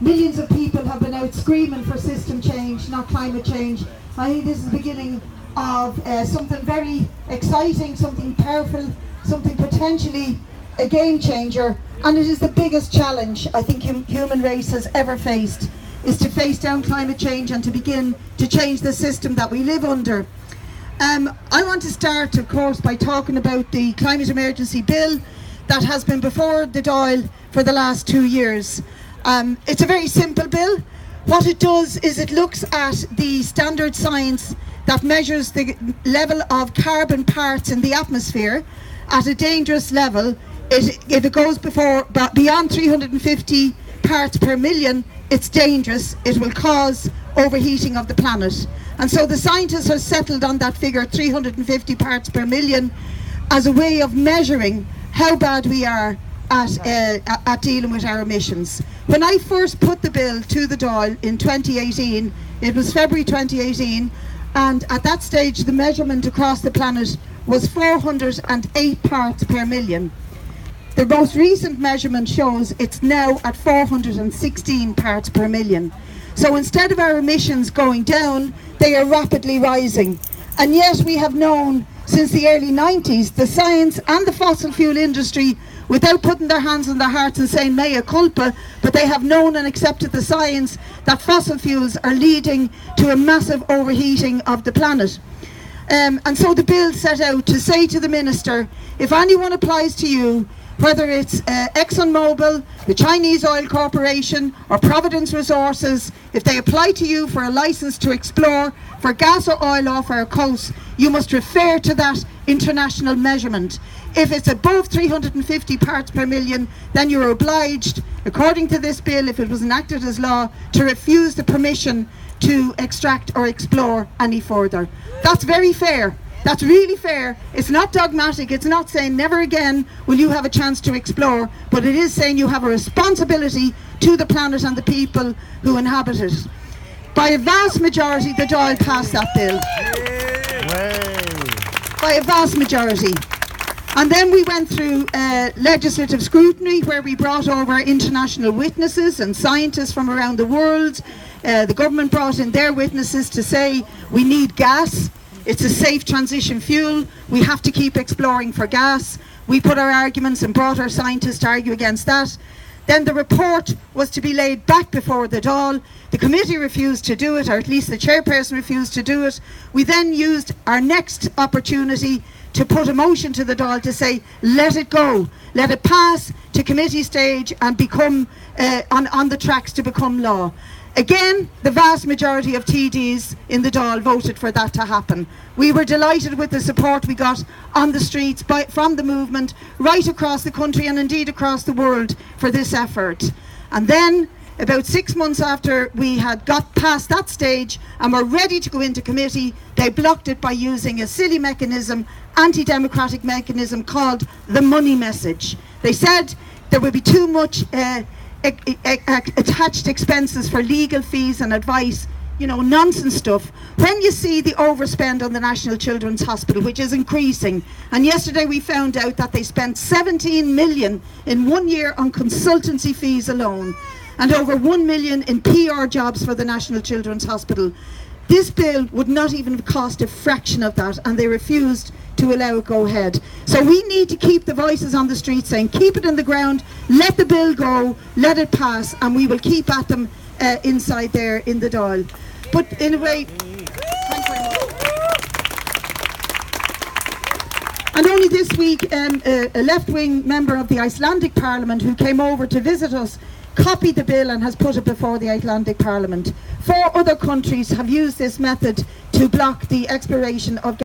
Millions of people have been out screaming for system change, not climate change. I think this is the beginning of something very exciting, something powerful, something potentially a game changer, and it is the biggest challenge I think human race has ever faced, is to face down climate change and to begin to change the system that we live under. I want to start, of course, by talking about the Climate Emergency Bill that has been before the Dáil for the last 2 years. It's a very simple bill. What it does is it looks at the standard science that measures the level of carbon parts in the atmosphere at a dangerous level. If it goes beyond 350 parts per million, it's dangerous. It will cause overheating of the planet. And so the scientists have settled on that figure, 350 parts per million, as a way of measuring how bad we are at dealing with our emissions. When I first put the bill to the Dáil in 2018, it was February 2018, and at that stage the measurement across the planet was 408 parts per million. The most recent measurement shows it's now at 416 parts per million. So instead of our emissions going down, they are rapidly rising. And yet we have known since the early 90s, the science and the fossil fuel industry, without putting their hands on their hearts and saying mea culpa, but they have known and accepted the science that fossil fuels are leading to a massive overheating of the planet. And so the bill set out to say to the Minister, if anyone applies to you, whether it's ExxonMobil, the Chinese Oil Corporation or Providence Resources, if they apply to you for a license to explore for gas or oil off our coast, you must refer to that international measurement. If it's above 350 parts per million, then you're obliged, according to this bill, if it was enacted as law, to refuse the permission to extract or explore any further. That's very fair. That's really fair. It's not dogmatic. It's not saying never again will you have a chance to explore, but it is saying you have a responsibility to the planet and the people who inhabit it. By a vast majority, the Dáil passed that bill. By a vast majority. And then we went through legislative scrutiny, where we brought over international witnesses and scientists from around the world. The government brought in their witnesses to say we need gas. It's a safe transition fuel. We have to keep exploring for gas. We put our arguments and brought our scientists to argue against that. Then the report was to be laid back before the Dáil. The committee refused to do it, or at least the chairperson refused to do it. We then used our next opportunity to put a motion to the Dáil to say, let it go. Let it pass to committee stage and become on the tracks to become law. Again, the vast majority of TDs in the Dáil voted for that to happen. We were delighted with the support we got on the streets from the movement right across the country and indeed across the world for this effort. And then, about 6 months after we had got past that stage and were ready to go into committee, they blocked it by using a silly mechanism, anti-democratic mechanism called the money message. They said there would be too much attached expenses for legal fees and advice, you know, nonsense stuff. When you see the overspend on the National Children's Hospital, which is increasing, and yesterday we found out that they spent 17 million in 1 year on consultancy fees alone, and over 1 million in PR jobs for the National Children's Hospital. This bill would not even cost a fraction of that, and they refused to allow it go ahead. So we need to keep the voices on the street saying, keep it in the ground, let the bill go, let it pass, and we will keep at them inside there in the Dáil. But in a way, thanks very much. And only this week, a left-wing member of the Icelandic Parliament who came over to visit us copied the bill and has put it before the Icelandic Parliament. 4 other countries have used this method to block the exploration of